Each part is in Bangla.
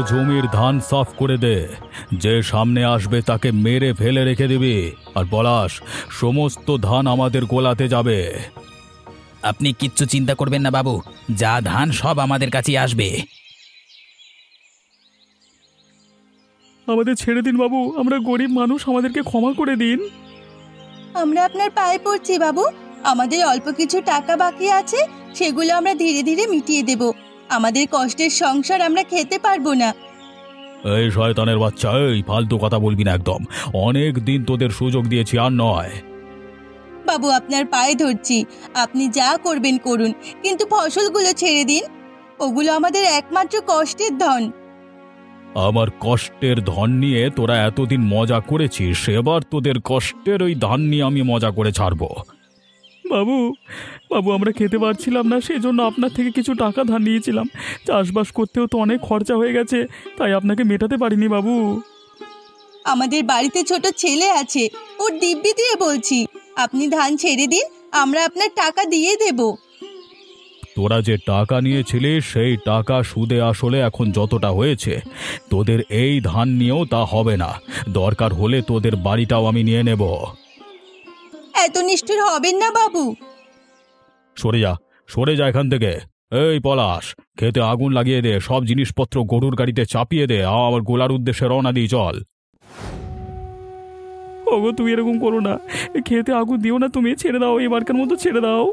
জমির ধান সাফ করে দে। যে সামনে আসবে তাকে মেরে ফেলে রেখে দিবি। আর পলাশ, সমস্ত ধান আমাদের গোলাতে যাবে। আপনি কিচ্ছু চিন্তা করবেন না বাবু, যা ধান সব আমাদের কাছেই আসবে। আমাদের ছেড়ে দিন বাবু, আমরা গরিব মানুষ, আমাদেরকে ক্ষমা করে দিন। আমরা আপনার পায়ে পড়ছি বাবু। আমাদের অল্প কিছু টাকা বাকি আছে, সেগুলো আমরা ধীরে ধীরে মিটিয়ে দেব। আমাদের কষ্টের সংসার আমরা খেতে পারবো না। এই শয়তানের বাচ্চা, এই ফালতু কথা বলবি না একদম। অনেক দিন তোদের সুযোগ দিয়েছি, আর নয়। বাবু আপনার পায়ে ধরছি, আপনি যা করবেন করুন, কিন্তু ফসলগুলো ছেড়ে দিন। ওগুলো আমাদের একমাত্র কষ্টের ধন। আমার কষ্টের ধন নিয়ে তোরা এতদিন মজা করেছিস, এবার তোদের কষ্টের ওই ধান নিয়ে আমি মজা করে ছাড়বো। বাবু, বাবু, আমরা খেতে পারছিলাম না, সেই জন্য আপনার থেকে কিছু টাকা ধার নিয়েছিলাম। চাষবাস করতেও তো অনেক খরচা হয়ে গেছে, তাই আপনাকে মেটাতে পারিনি বাবু। আমাদের বাড়িতে ছোট ছেলে আছে, ওর দিব্যি দিয়ে বলছি, আপনি ধান ছেড়ে দিন, আমরা আপনার টাকা দিয়ে দেব। তোরা যে টাকা নিয়েছিলিস সেই টাকা সুদে আসলে এখন যতটা হয়েছে, তোদের এই ধান নিয়েও তা হবে না। দরকার হলে তোদের বাড়িটাও আমি নিয়ে নেব। এত নিষ্ঠুর হবেন না বাবু। সরে যা, সরে যা এখান থেকে। এই পলাশ, খেতে আগুন লাগিয়ে দে, সব জিনিসপত্র গরুর গাড়িতে চাপিয়ে দে, আবার গোলার উদ্দেশ্যে রওনা দিই চল। ওগো, তুমি এরকম করো না, খেতে আগুন দিও না, তুমি ছেড়ে দাও, এবারকার মতো ছেড়ে দাও।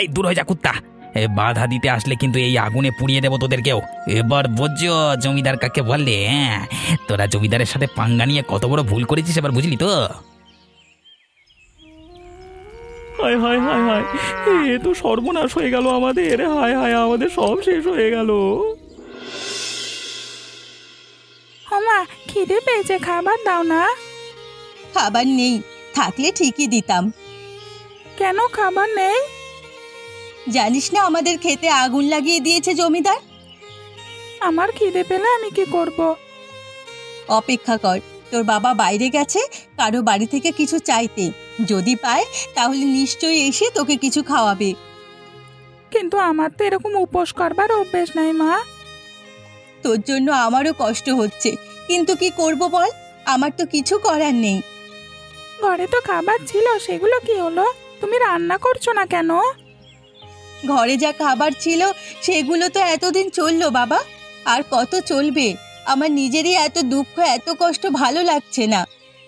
এই দূর হয়ে যা কুত্তা, বাধা দিতে আসলে কিন্তু এই আগুনে পুড়িয়ে দেবো তোদেরকেও। এবার বোঝো জমিদার কাকে বললে। হ্যাঁ, তোরা জমিদারের সাথে পাঙ্গা নিয়ে কত বড় ভুল করেছিস, এবার বুঝলি তো। হায় হায় হায় হায়, এ তো সর্বনাশ হয়ে গেল আমাদের। হায় হায়, আমাদের সব শেষ হয়ে গেল। মা, খিদে পেয়েছে, খাবার দাও না। খাবার নেই, থাকলে ঠিকই দিতাম। কেন খাবার নেই? জানিস না আমাদের খেতে আগুন লাগিয়ে দিয়েছে জমিদার। আমার খিদে পেলে আমি কি করব? অপেক্ষা কর, তোর বাবা বাইরে গেছে কারো বাড়ি থেকে কিছু চাইতে, যদি পায় তাহলে নিশ্চয়ই এসে তোকে কিছু খাওয়াবে। কিন্তু আমার তো এরকম উপোস করবার অভ্যেস নাই মা। তোর জন্য আমারও কষ্ট হচ্ছে, কিন্তু কি করব বল, আমার তো কিছু করার নেই। ঘরে তো খাবার ছিল, সেগুলো কি হলো? তুমি রান্না করছো না কেন? ঘরে যা খাবার ছিল সেগুলো তো এতদিন চললো বাবা, আর কত চলবে? আমার নিজেরই এত দুঃখ, এত কষ্ট ভালো লাগছে না।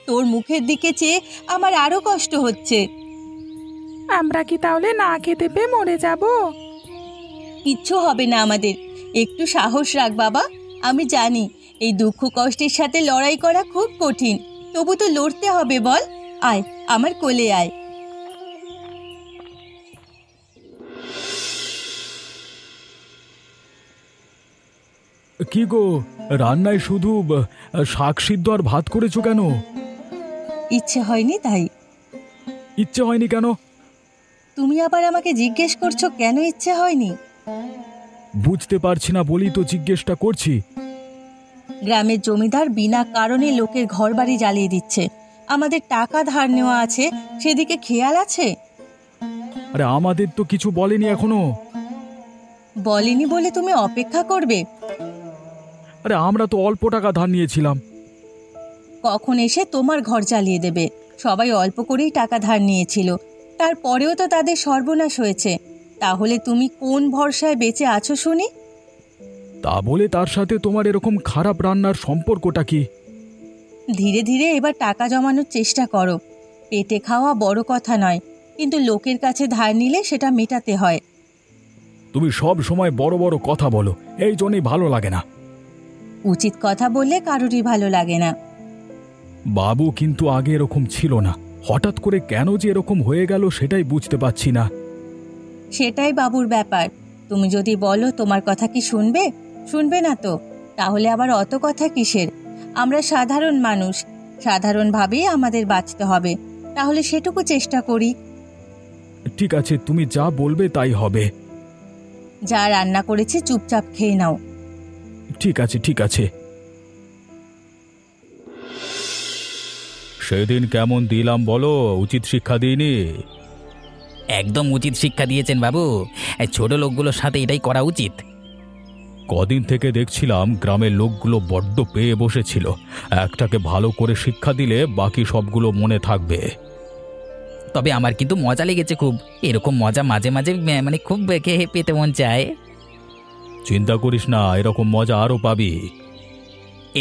তোর মুখের দিকে চেয়ে আমার আরো কষ্ট হচ্ছে। আমরা কি তাহলে না খেতে পেয়ে মরে যাব? কিচ্ছু হবে না আমাদের, একটু সাহস রাখ বাবা। আমি জানি এই দুঃখ কষ্টের সাথে লড়াই করা খুব কঠিন, তবু তো লড়তে হবে। বল, আয় আমার কোলে আয়। কি গো, রান্নায় শুধু শাক সিদ্ধ আর ভাত করেছো কেন? ইচ্ছে হয়নি তাই। ইচ্ছে হয়নি কেন? তুমি আবার আমাকে জিজ্ঞেস করছো কেন ইচ্ছে হয়নি? বুঝতে পারছি না বলি তো জিজ্ঞেসটা করছি। গ্রামের জমিদার বিনা কারণে লোকের ঘরবাড়ি জ্বালিয়ে দিচ্ছে, আমাদের টাকা ধার নেওয়া আছে, সেদিকে খেয়াল আছে? আরে আমাদের তো কিছু বলেনি এখনো। বলেনি বলে তুমি অপেক্ষা করবে? আরে আমরা তো অল্প টাকা ধার নিয়েছিলাম। কখন এসে তোমার ঘর জ্বালিয়ে দেবে? সবাই অল্প করেই টাকা ধার নিয়েছিল, তারপরেও তো তাদের সর্বনাশ হয়েছে। তাহলে তুমি কোন ভরসায় বেঁচে আছো শুনি? তা বলে তার সাথে তোমার এরকম খারাপ রান্নার সম্পর্কটা কি? ধীরে ধীরে এবার টাকা জমানোর চেষ্টা করো। পেটে খাওয়া বড় কথা নয়, কিন্তু লোকের কাছে ধার নিলে সেটা মেটাতে হয়। তুমি সব সময় বড় বড় কথা বলো, এই জন্যই ভালো লাগে না। উচিত কথা বললে কারোরই ভালো লাগে না। বাবু কিন্তু আগে এরকম ছিল না, হঠাৎ করে কেন যে এরকম হয়ে গেল সেটাই বুঝতে পারছি না। সেটাই বাবুর ব্যাপার। তুমি যদি বলো তোমার কথা কি শুনবে? শুনবে না তো, তাহলে আবার অত কথা কিসের? আমরা সাধারণ মানুষ, সাধারণভাবেই আমাদের বাঁচতে হবে, তাহলে সেটুকু চেষ্টা করি। ঠিক আছে, তুমি যা বলবে তাই হবে। যা রান্না করেছি চুপচাপ খেয়ে নাও। ঠিক আছে ঠিক আছে। সেদিন কেমন দিলাম বলো? উচিত শিক্ষা দিইনি? একদম উচিত শিক্ষা দিয়েছেন বাবু, ছোট লোকগুলোর সাথে এটাই করা উচিত। কদিন থেকে দেখছিলাম গ্রামের লোকগুলো বড্ড পেয়ে বসেছিল। একটাকে ভালো করে শিক্ষা দিলে বাকি সবগুলো মনে থাকবে। তবে আমার কিন্তু মজা লেগেছে খুব। এরকম মজা মাঝে মাঝে মানে খুব পেতে মন চায়। চিন্তা করিস না, এরকম মজা আরও পাবি।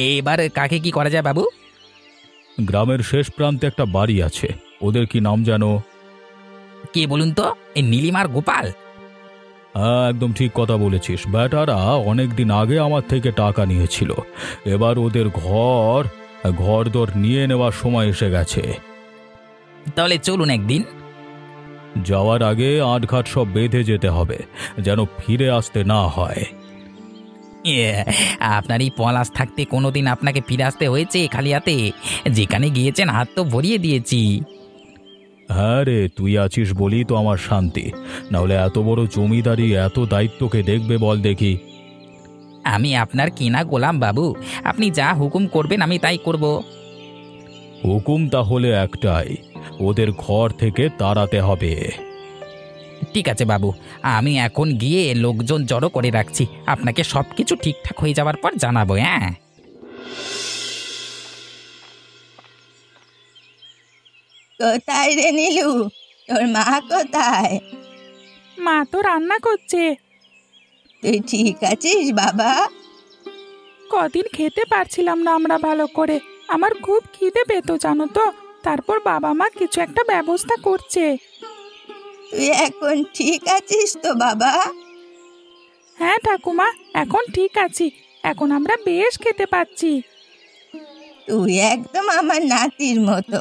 এবার কাকে কি করা যায় বাবু? গ্রামের শেষ প্রান্তে একটা বাড়ি আছে, ওদের কি নাম জানো? কে বলুন তো? এই নীলিমার গোপাল? হ্যাঁ, একদম ঠিক কথা বলেছিস। বেটারা অনেক দিন আগে আমার থেকে টাকা নিয়েছিল। এবার ওদের ঘর দর নিয়ে নেওয়ার সময় এসে গেছে। তাহলে চলুন একদিন। যাওয়ার আগে আটঘাট সব বেঁধে যেতে হবে, যেন ফিরে আসতে না হয়। আপনার এই পলাশ থাকতে কোনোদিন আপনাকে ফিরে আসতে হয়েছে খালি হাতে? যেখানে গিয়েছেন হাত তো ভরিয়ে দিয়েছি। হ্যাঁ রে, তুই আছিস বলি তো আমার শান্তি, নাহলে এত বড় জমিদারি এত দায়িত্বকে দেখবে বল দেখি। আমি আপনার কিনা গোলাম বাবু, আপনি যা হুকুম করবেন আমি তাই করব। হুকুম তাহলে একটাই, ওদের ঘর থেকে তাড়াতে হবে। ঠিক আছে বাবু, আমি এখন গিয়ে লোকজন জড়ো করে রাখছি। আপনাকে সব কিছু ঠিকঠাক হয়ে যাওয়ার পর জানাবো। হ্যাঁ, কোথায় রে নীলু, তোর মা কোথায়? মা তো রান্না করছে। তুই ঠিক আছিস বাবা? কদিন খেতে পারছিলাম না আমরা ভালো করে। আমার খুব খিদে পেতো জানো তো। তারপর বাবা মা কিছু একটা ব্যবস্থা করছে। তুই এখন ঠিক আছিস তো বাবা? হ্যাঁ ঠাকুমা, এখন ঠিক আছি। এখন আমরা বেশ খেতে পাচ্ছি। তুই একদম আমার নাতির মতো।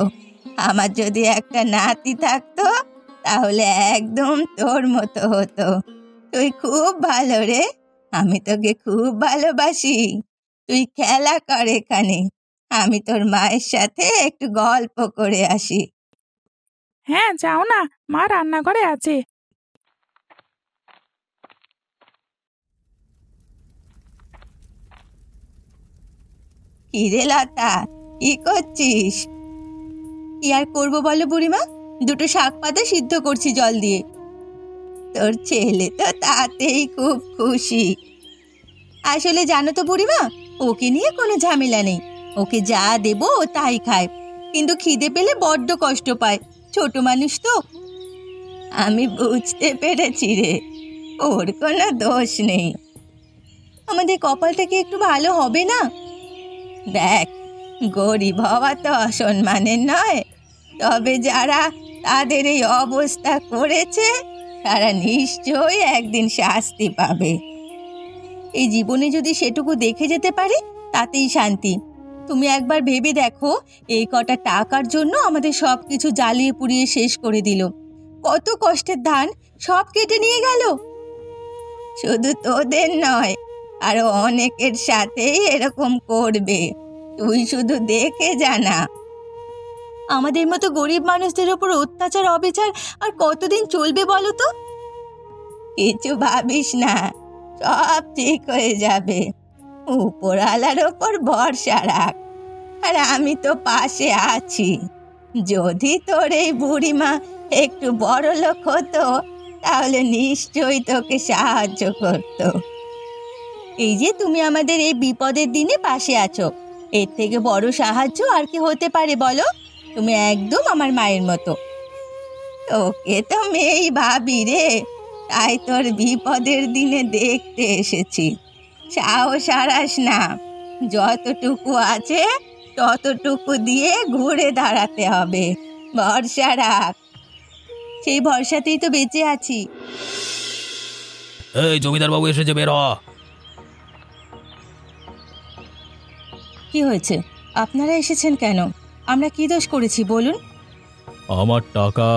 আমার যদি একটা নাতি থাকতো তাহলে একদম তোর মতো হতো। তুই খুব ভালো রে, আমি তোকে খুব ভালোবাসি। তুই খেলা কর এখানে, আমি তোর মায়ের সাথে একটু গল্প করে আসি। হ্যাঁ যাও না, মা রান্নাঘরে আছে। কিরে লতা, কি করছিস? কি আর করবো বলো বুড়িমা, দুটো শাক পাতা সিদ্ধ করছি জল দিয়ে। তোর ছেলে তো তাতেই খুব খুশি। আসলে জানো তো বুড়িমা, ওকে নিয়ে কোনো ঝামেলা নেই। ওকে যা দেবো ও তাই খায়, কিন্তু খিদে পেলে বড্ড কষ্ট পায়। ছোট মানুষ তো। আমি বুঝতে পেরেছি রে, ওর কোনো দোষ নেই। আমাদের কপালটা কি একটু ভালো হবে না? দেখ, গরিব হওয়া তো অসম্মানের নয়, তবে যারা তাদের এই অবস্থা করেছে তারা নিশ্চয়ই একদিন শাস্তি পাবে। এই জীবনে যদি সেটুকু দেখে যেতে পারে তাতেই শান্তি। তুমি একবার ভেবে দেখো, এই কটা টাকার জন্য আমাদের সব কিছু জ্বালিয়ে পুড়িয়ে শেষ করে দিল। কত কষ্টের ধান সব কেটে নিয়ে গেল। শুধু তোদের নয়, আরো অনেকের সাথেই এরকম করবে। তুই শুধু দেখে জানা। আমাদের মতো গরিব মানুষদের উপর অত্যাচার অবিচার আর কতদিন চলবে বলো তো? কিছু ভাবিস না, সব ঠিক হয়ে যাবে। উপরওয়ালার ওপর ভরসা রাখ, আর আমি তো পাশে আছি। যদি তোর এই বুড়িমা একটু বড় লোক হতো তাহলে নিশ্চয়ই তোকে সাহায্য করত। এই যে তুমি আমাদের এই বিপদের দিনে পাশে আছো, এর থেকে বড় সাহায্য আর কি হতে পারে বলো? তুমি একদম আমার মায়ের মতো। তোকে তো মেয়েই ভাবি রে, তাই তোর বিপদের দিনে দেখতে এসেছি। সাহস হারাস না, যতটুকু আছে ততটুকু দিয়ে ঘুরে দাঁড়াতে হবে। ভরসা রাখ, সেই ভরসাতেই তো বেঁচে আছি। এই জমিদার বাবু এসেছে, বের হ। কি হয়েছে? আপনারা এসেছেন কেন? আমরা কি দোষ করেছি বলুন? আমার টাকা।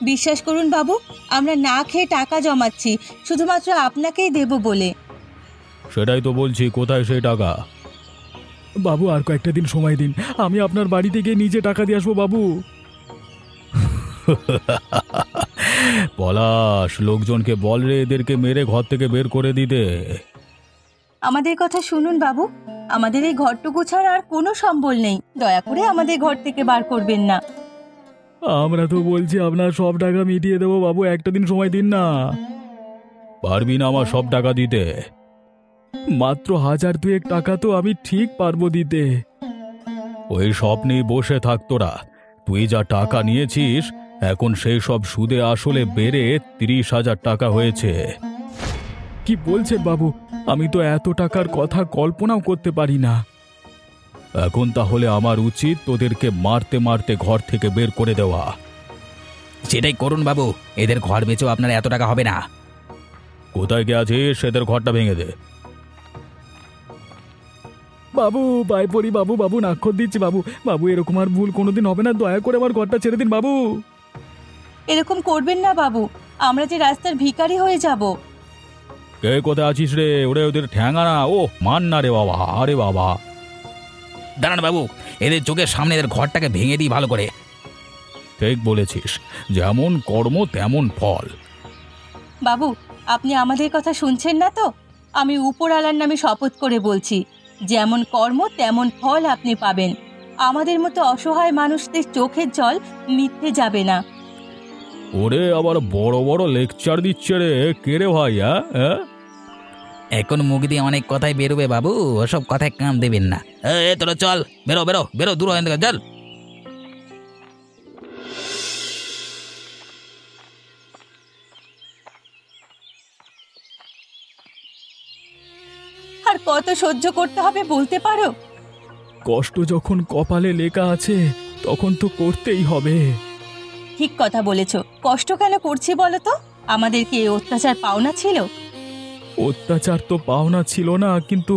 বিশ্বাস করুন বাবু, আমরা না খেয়ে টাকা জমাচ্ছি শুধুমাত্র আপনাকেই দেব বলে। সেটাই তো বলছি, কোথায় সেই টাকা? বাবু আর কয়েকটা দিন সময় দিন, আমি আপনার বাড়িতে গিয়ে নিজে টাকা দিয়ে আসবো বাবু। পলাশ, লোকজনকে বল রে এদেরকে মেরে ঘর থেকে বের করে দিতে। আমাদের কথা শুনুন বাবু, আমাদের এই ঘরটুকু ছাড়া আর কোনো সম্বল নেই। দয়া করে আমাদের ঘর থেকে বার করবেন না। আমরা তো বলছি আপনার সব টাকা মিটিয়ে দেবো বাবু, একটা দিন সময় দিন না। পারবি না আমার সব টাকা দিতে? মাত্র 1000-2 টাকা তো আমি ঠিক পারবো দিতে। ওই স্বপ্নে বসে থাক তোরা। তুই যা টাকা নিয়েছিস এখন সেই সব সুদে আসলে বেড়ে 30,000 টাকা হয়েছে। কি বলছেন বাবু? আমি তো এত টাকার কথা কল্পনাও করতে পারি না। এখন তাহলে আমার উচিত তোদেরকে মারতে মারতে ঘর থেকে বের করে দেওয়া। সেটাই করুন বাবু, এদের ঘর বেচেও আপনার এত টাকা হবে না। কোথায় গেছিস? এদের ঘরটা ভেঙে দে। বাবু বাই পড়ি বাবু, বাবু নাক্ষর দিচ্ছি বাবু, বাবু এরকম আর ভুল কোনোদিন হবে না, দয়া করে আমার ঘরটা ছেড়ে দিন বাবু। এরকম করবেন না বাবু, আমরা যে রাস্তার ভিখারি হয়ে যাব। কে কোথায় আছিস রে? ওরে ওদের ঠ্যাঙা না, ও মান না রে বাবা। আরে বাবা দাঁড়ান বাবু, এদের চোখের সামনে এদের ঘরটাকে ভেঙে দিই ভালো করে। ঠিক বলেছিস, যেমন কর্ম তেমন ফল। বাবু, আপনি আমাদের কথা শুনছেন না তো? আমি উপরওয়ালার নামে শপথ করে বলছি, যেমন কর্ম তেমন ফল আপনি পাবেন। আমাদের মতো অসহায় মানুষদের চোখের জল মিথ্যে যাবে না। ওরে আবার বড় বড় লেকচার দিচ্ছে রে, কে রে ভাই? হ্যাঁ এখন মুখ দিয়ে অনেক কথাই বেরোবে বাবু, ওসব কথায় কান দেবেন না। তোরা চল, বেরো বেরো বেরো, দূর হয় চল। আর কত সহ্য করতে হবে বলতে পারো? কষ্ট যখন কপালে লেখা আছে তখন তো করতেই হবে। ঠিক কথা বলেছ। কষ্ট কেন করছি বলো তো? আমাদের কি এই অত্যাচার পাওনা ছিল? অত্যাচার তো পাওনা ছিল না, কিন্তু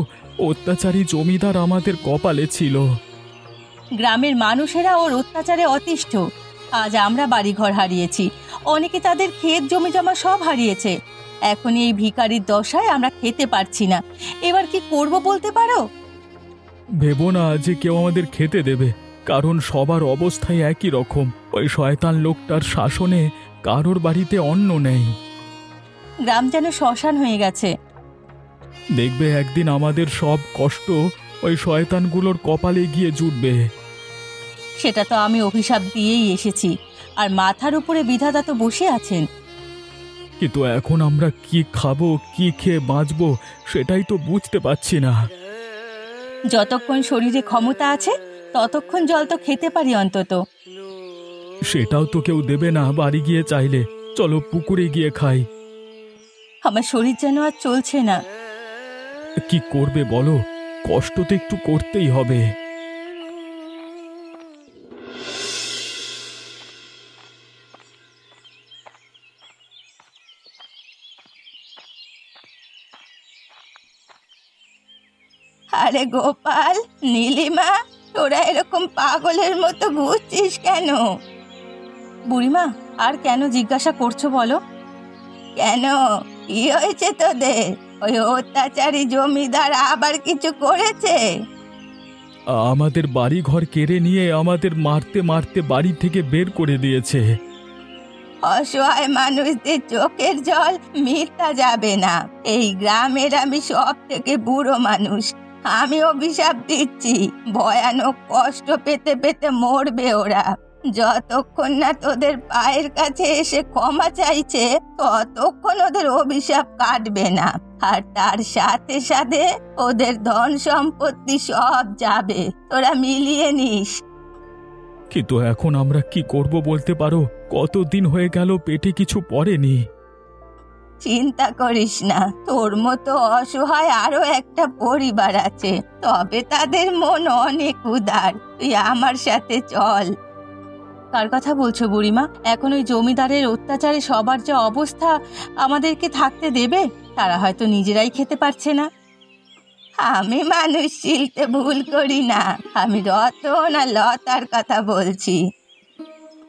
অত্যাচারী জমিদার আমাদের কপালে ছিল। গ্রামের মানুষেরা ওর অত্যাচারে অতিষ্ঠ। আজ আমরা বাড়িঘর হারিয়েছি, অনেকে তাদের ক্ষেত জমি জমা সব হারিয়েছে। এখন এই ভিখারির দশায় আমরা খেতে পারছি না। এবার কি করব বলতে পারো? ভেবো না যে কেউ আমাদের খেতে দেবে, কারণ সবার অবস্থাই একই রকম। ওই শয়তান লোকটার শাসনে কারোর বাড়িতে অন্ন নেই। গ্রাম যেন শ্মশান হয়ে গেছে। দেখবে একদিন আমাদের সব কষ্ট ওই শয়তানগুলোর কপালে গিয়ে জুটবে। সেটা তো আমি অভিশাপ দিয়েই এসেছি, আর মাথার উপরে বিধাতা তো বসে আছেন। কিন্তু এখন আমরা কি খাবো, কি খেয়ে বাঁচবো সেটাই তো বুঝতে পারছি না। যতক্ষণ শরীরে ক্ষমতা আছে ততক্ষণ জল তো খেতে পারি অন্তত। সেটাও তো কেউ দেবে না বাড়ি গিয়ে চাইলে। চলো পুকুরে গিয়ে খাই। আমার শরীর যেন আর চলছে না। কি করবে বলো? কষ্ট তো একটু করতেই হবে। আরে গোপাল, নীলিমা, তোরা এরকম পাগলের মতো ঘুরছিস কেন? বুড়িমা, আর কেন জিজ্ঞাসা করছো বলো? কেন, কি হয়েছে তোদের? ওই অত্যাচারী জমিদার আবার কিছু করেছে? আমাদের বাড়ি ঘর কেড়ে নিয়ে আমাদের মারতে মারতে বাড়ি থেকে বের করে দিয়েছে। অসহায় মানুষদের চোখের জল মিথ্যা যাবে না। এই গ্রামের আমি সব থেকে বুড়ো মানুষ। আমি অভিশাপ দিচ্ছি, ভয়ানক কষ্ট পেতে পেতে মরবে ওরা। যতক্ষণ না তোদের পায়ের কাছে এসে ক্ষমা চাইছে ততক্ষণ ওদের অভিশাপ কাটবে না। আর তার সাথে সাথে ওদের ধন সম্পত্তি সব যাবে। তোরা মিলিয়ে নিস। কিন্তু এখন আমরা কি করব বলতে পারো? কতদিন হয়ে গেল পেটে কিছু পড়েনি। চিন্তা করিস না, তোর মতো অসহায় আরো একটা পরিবার আছে, তবে তাদের মন অনেক উদার। তুই আমার সাথে চল। কার কথা বলছো বুড়িমা? এখন ওই জমিদারের অত্যাচারে সবার যে অবস্থা, আমাদেরকে থাকতে দেবে? তারা হয়তো নিজেরাই খেতে পারছে না। আমি মানুষ চিনতে ভুল করি না। আমি রতন আর লতার কথা বলছি।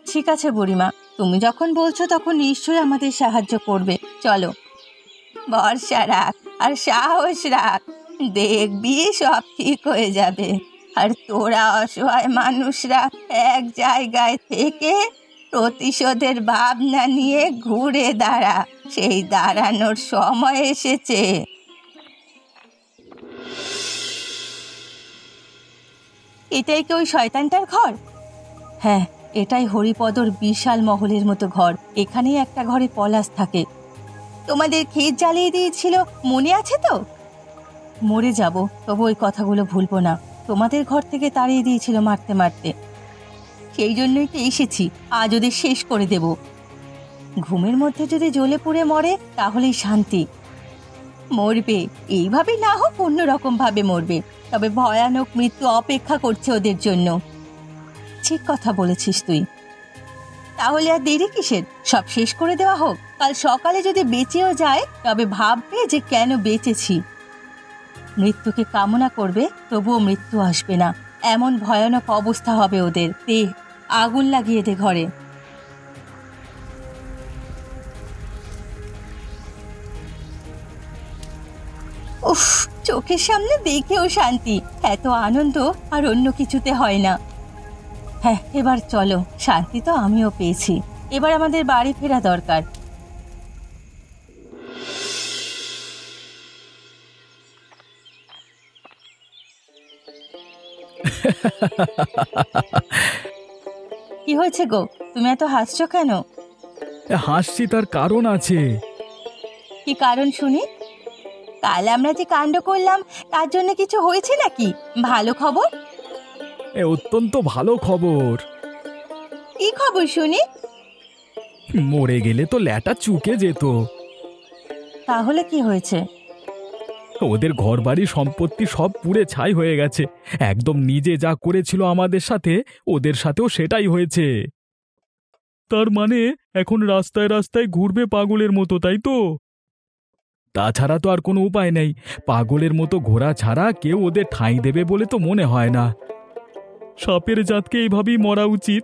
ঠিক আছে বুড়িমা, তুমি যখন বলছো তখন নিশ্চয়ই আমাদের সাহায্য করবে। চলো। ভরসা রাখ আর সাহস রাখ, দেখবি সব ঠিক হয়ে যাবে। আর তোরা অসহায় মানুষরা এক জায়গায় থেকে প্রতিশোধের ভাবনা নিয়ে ঘুরে দাঁড়া। সেই দাঁড়ানোর সময় এসেছে। এটাই কি ওই শয়তানটার ঘর? হ্যাঁ, এটাই হরিপদর বিশাল মহলের মতো ঘর। এখানেই একটা ঘরে পলাশ থাকে। তোমাদের ক্ষেত জ্বালিয়ে দিয়েছিল, মনে আছে তো? মরে যাব, তবু ওই কথাগুলো ভুলবো না। তোমাদের ঘর থেকে তাড়িয়ে দিয়েছিল মারতে মারতে, সেই জন্যই তো এসেছি। আজ ওদের শেষ করে দেব। ঘুমের মধ্যে যদি জ্বলে পুড়ে মরে তাহলেই শান্তি। মরবে, এইভাবে না হোক অন্যরকম ভাবে মরবে, তবে ভয়ানক মৃত্যু অপেক্ষা করছে ওদের জন্য। ঠিক কথা বলেছিস তুই। তাহলে আর দেরি কিসের? সব শেষ করে দেওয়া হোক। কাল সকালে যদি বেঁচেও যায় তবে ভাববে যে কেন বেঁচেছি। মৃত্যুকে কামনা করবে, তবুও মৃত্যু আসবে না। এমন ভয়ানক অবস্থা হবে ওদের। দে, আগুন লাগিয়ে দে ঘরে। উফ, চোখের সামনে দেখেও শান্তি। এত আনন্দ আর অন্য কিছুতে হয় না। হ্যাঁ, এবার চলো। শান্তি তো আমিও পেয়েছি। এবার আমাদের বাড়ি ফেরা দরকার। কি হয়েছে গো? তুমি এত হাসছো কেন? হাসছি তার কারণ আছে। কি কারণ শুনি? কাল আমরা যে কাণ্ড করলাম তার জন্য কিছু হয়েছে নাকি? ভালো খবর? অত্যন্ত ভালো খবর। কি খবর শুনি? মরে গেলে তো ল্যাটা চুকে যেত। তাহলে কি হয়েছে? ওদের ঘরবাড়ি সম্পত্তি সব পুড়ে ছাই হয়ে গেছে। একদম নিজে যা করেছিল আমাদের সাথে, ওদের সাথেও সেটাই হয়েছে। তার মানে এখন রাস্তায় রাস্তায় ঘুরবে পাগলের মতো, তাই তো? তাছাড়া তো আর কোনো উপায় নেই। পাগলের মতো ঘোরা ছাড়া কেউ ওদের ঠাঁই দেবে বলে তো মনে হয় না। সাপের জাতকে এইভাবেই মরা উচিত।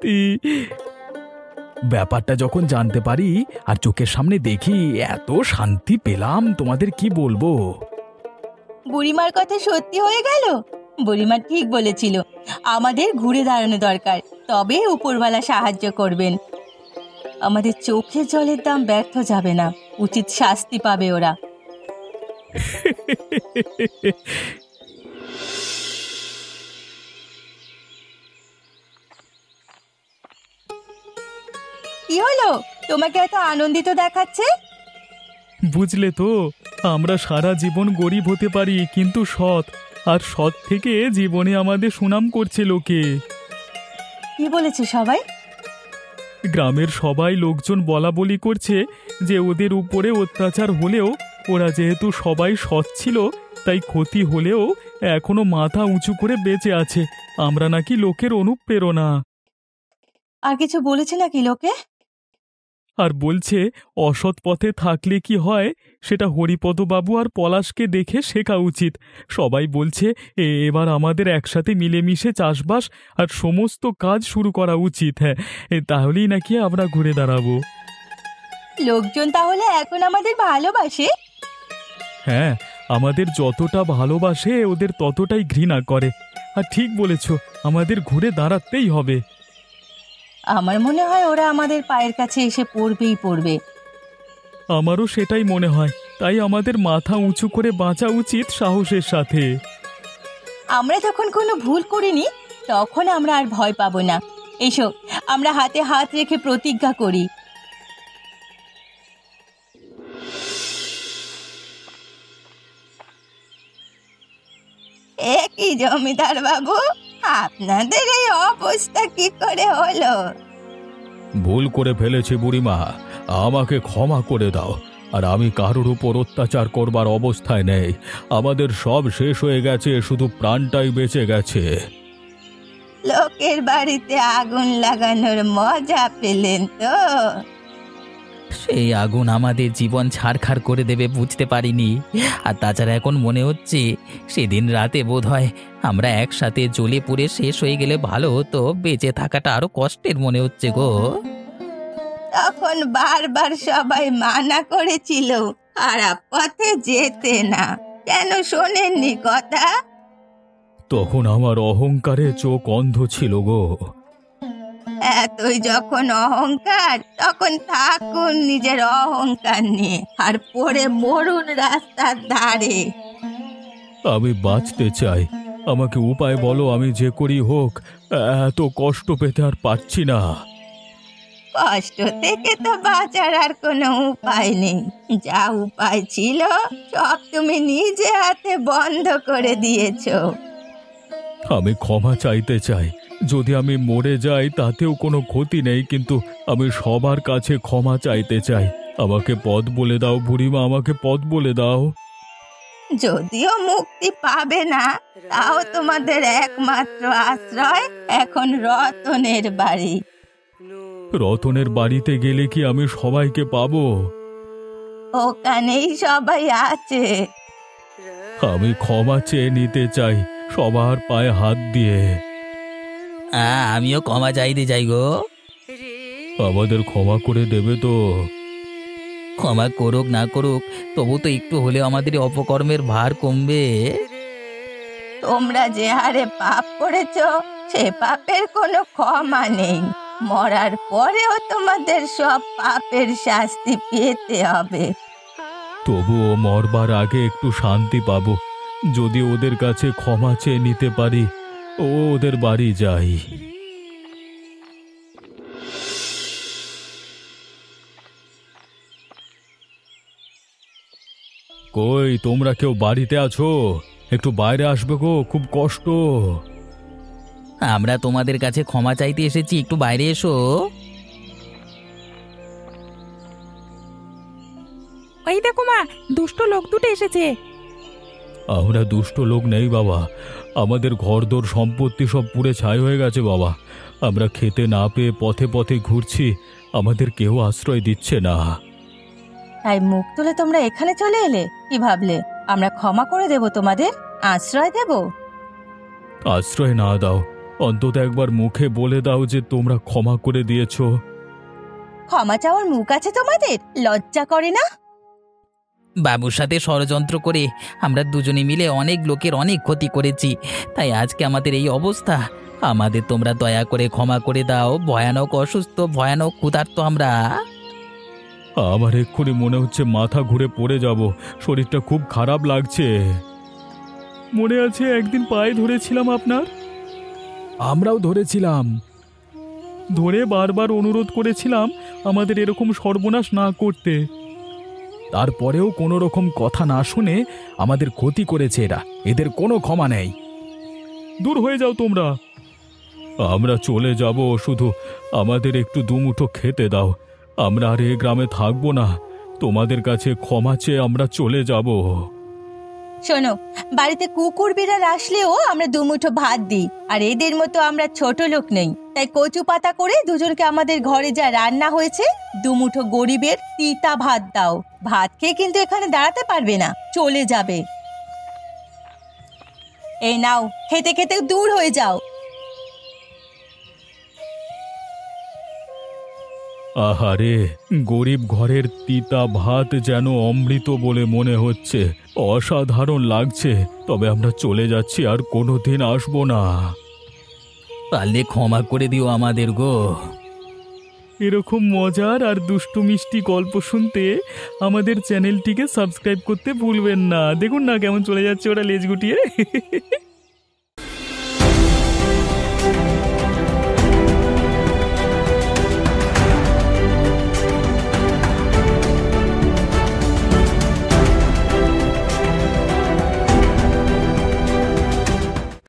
ব্যাপারটা যখন জানতে পারি আর চোখের সামনে দেখি, এত শান্তি পেলাম তোমাদের কি বলবো। বুড়িমার কথা সত্যি হয়ে গেল। বুড়িমা ঠিক বলেছিল, আমাদের ঘুরে দাঁড়ানো দরকার, তবে উপরওয়ালা সাহায্য করবেন। আমাদের চোখের জলের দাম ব্যর্থ যাবে না। উচিত শাস্তি পাবে ওরা। কি হলো? তোমাকে এত আনন্দিত দেখাচ্ছে? বুঝলে তো, আমরা সারা জীবন গরিব হতে পারি কিন্তু সৎ, আর সৎ থেকে জীবনে আমাদের সুনাম করছে লোকে। কি বলেছে সবাই? গ্রামের সবাই লোকজন বলা বলি করছে যে ওদের উপরে অত্যাচার হলেও ওরা যেহেতু সবাই সৎ ছিল, তাই ক্ষতি হলেও এখনো মাথা উঁচু করে বেঁচে আছে। আমরা নাকি লোকের অনুপ্রেরণা। আর কিছু বলেছে নাকি লোকে? আর বলছে অসৎ পথে থাকলে কি হয় সেটা হরিপদবাবু আর পলাশকে দেখে শেখা উচিত। সবাই বলছে এবার আমাদের একসাথে মিলেমিশে চাষবাস আর সমস্ত কাজ শুরু করা উচিত। হ্যাঁ, তাহলেই নাকি আমরা ঘুরে দাঁড়াবো। লোকজন তাহলে এখন আমাদের ভালোবাসে? হ্যাঁ, আমাদের যতটা ভালোবাসে ওদের ততটাই ঘৃণা করে। আর ঠিক বলেছ, আমাদের ঘুরে দাঁড়াতেই হবে। আমার মনে হয় ওরা আমাদের পায়ের কাছে এসে পড়বেই পড়বে। আমারও সেটাই মনে হয়। তাই আমাদের মাথা উঁচু করে বাঁচা উচিত সাহসের সাথে। আমরা যখন কোনো ভুল করিনি তখন আমরা আর ভয় পাবো না। এসো, আমরা হাতে হাত রেখে প্রতিজ্ঞা করি। কি জমিদার বাবু, আপনাদের এই অবস্থা কি করে হলো? ভুল করে ফেলেছি বুড়িমা, আমাকে ক্ষমা করে দাও। আর আমি কারোর উপর অত্যাচার করবার অবস্থায় নেই। আমাদের সব শেষ হয়ে গেছে, শুধু প্রাণটাই বেঁচে গেছে। লোকের বাড়িতে আগুন লাগানোর মজা পেলেন তো? সেই আগুন আমাদের জীবন ছারখার করে দেবে বুঝতে পারিনি। আর তাছাড়া এখন মনে হচ্ছে সেদিন রাতে বোধহয় আমরা একসাথে জ্বলে পুড়ে শেষ হয়ে গেলে ভালো হতো। বেঁচে থাকাটা আরো কষ্টের মনে হচ্ছে গো। তখন বারবার সবাই মানা করেছিল খারাপ পথে যেতে না। কেন শোনেননি কথা? তখন আমার অহংকারে চোখ অন্ধ ছিল গো। এতই যখন অহংকার, তখন থাকুন নিজের অহংকার নিয়ে, আর পড়ে মরুন রাস্তার ধারে। আমি বাঁচতে চাই, আমাকে উপায় বলো। আমি যে করি হোক, এত কষ্ট পেতে আর পারছি না। কষ্ট থেকে তো বাঁচার আর কোনো উপায় নেই। যা উপায় ছিল সব তুমি নিজে হাতে বন্ধ করে দিয়েছো। আমি ক্ষমা চাইতে চাই। যদি আমি মরে যাই তাতেও কোনো ক্ষতি নেই, কিন্তু আমি সবার কাছে ক্ষমা চাইতে চাই। আমাকে পথ বলে দাও বুড়িমা, আমাকে পথ বলে দাও। যদিও মুক্তি পাবে না, তাও তোমাদের একমাত্র আশ্রয় এখন রতনের বাড়ি। রতনের বাড়িতে গেলে কি আমি সবাইকে পাবো? ওখানেই সবাই আছে। আমি ক্ষমা চেয়ে নিতে চাই সবার পায়ে হাত দিয়ে। আমিও ক্ষমা চাইতে চাই গো। আমাদের ক্ষমা করে দেবে তো? ক্ষমা করুক না করুক, তবু তো একটু হলেও আমাদের অপকর্মের ভার কমবে। তোমরা যে হারে পাপ করেছো, সে পাপের কোনো ক্ষমা নেই। মরার পরেও তোমাদের সব পাপের শাস্তি পেতে হবে। তবুও মরবার আগে একটু শান্তি পাবো। যদি ওদের কাছে ক্ষমা চেয়ে নিতে পারি, ওদের বাড়ি যাই। কই তোমরা কেউ বাড়িতে আছো? একটু বাইরে আসবে গো, খুব কষ্ট। আমরা তোমাদের কাছে ক্ষমা চাইতে এসেছি, একটু বাইরে এসো। ওই দেখো মা, দুষ্ট লোক দুটো এসেছে। আমরা দুষ্ট লোক নেই বাবা, আমাদের ঘরদোর সম্পত্তি সব পুড়ে ছাই হয়ে গেছে বাবা। আমরা খেতে না পেয়ে পথে পথে ঘুরছি, আমাদের কেউ আশ্রয় দিচ্ছে না। তাই মুখ তুলে তোমরা এখানে চলে এলে? কি ভাবলে আমরা ক্ষমা করে দেব, তোমাদের আশ্রয় দেব? আশ্রয় না দাও, অন্তত একবার মুখে বলে দাও যে তোমরা ক্ষমা করে দিয়েছো। ক্ষমা চাওয়ার মুখ আছে তোমাদের? লজ্জা করে না? বাবুর সাথে ষড়যন্ত্র করে আমরা দুজনে মিলে অনেক লোকের অনেক ক্ষতি করেছি, তাই আজকে আমাদের এই অবস্থা। আমাদের তোমরা দয়া করে ক্ষমা করে দাও। ভয়ানক অসুস্থ, ভয়ানক ক্ষুধার্ত আমরা। আমার এক্ষুনি মনে হচ্ছে মাথা ঘুরে পড়ে যাব, শরীরটা খুব খারাপ লাগছে। মনে আছে একদিন পায়ে ধরেছিলাম আপনার? আমরাও ধরেছিলাম, ধরে বারবার অনুরোধ করেছিলাম আমাদের এরকম সর্বনাশ না করতে। তারপরেও কোনো রকম কথা না শুনে আমাদের ক্ষতি করেছে এরা, এদের কোনো ক্ষমা নেই। দূর হয়ে যাও তোমরা, আমরা চলে যাব, শুধু আমাদের একটু দুমুঠো খেতে দাও। আমরা আর এ গ্রামে থাকবো না, তোমাদের কাছে ক্ষমা চেয়ে আমরা চলে যাব। শোনো, বাড়িতে কুকুর বিড়াল আসলেও আমরা দুমুঠো ভাত দিই, আর এদের মতো আমরা ছোট লোক নেই। তাই কচু পাতা করে দুজনকে আমাদের ঘরে যা রান্না হয়েছে দুমুঠো গরিবের তিতা ভাত দাও। ভাত খেয়ে কিন্তু এখানে দাঁড়াতে পারবে না, চলে যাবে। এই নাও, খেতে খেতে দূর হয়ে যাও। আহারে, গরিব ঘরের তিতা ভাত যেন অমৃত বলে মনে হচ্ছে, অসাধারণ লাগছে। তবে আমরা চলে যাচ্ছি, আর কোনোদিন আসবো না। পারলে ক্ষমা করে দিও আমাদের গো। এরকম মজার আর দুষ্টু মিষ্টি গল্প শুনতে আমাদের চ্যানেলটিকে সাবস্ক্রাইব করতে ভুলবেন না। দেখুন না কেমন চলে যাচ্ছে ওরা লেজ গুটিয়ে।